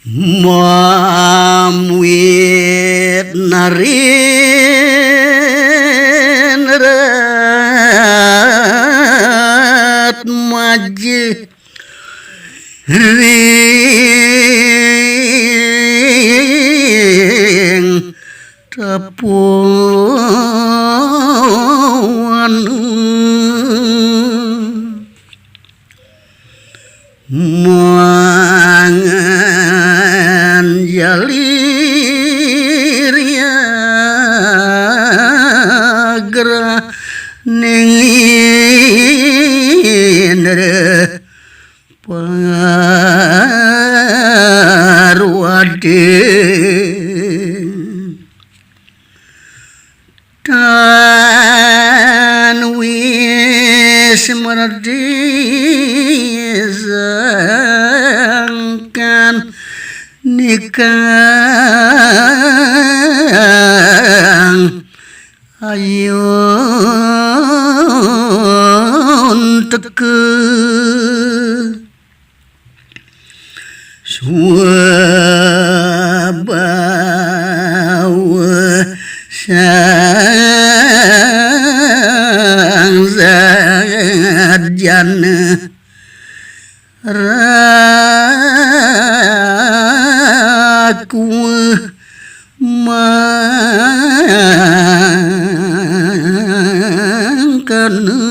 Mamwit narin rat maji ring tapuan mangan jaliria gra ningin parwade tan wis merdizangkan nikah ayun teke suabawa sang zadjana raku mangkana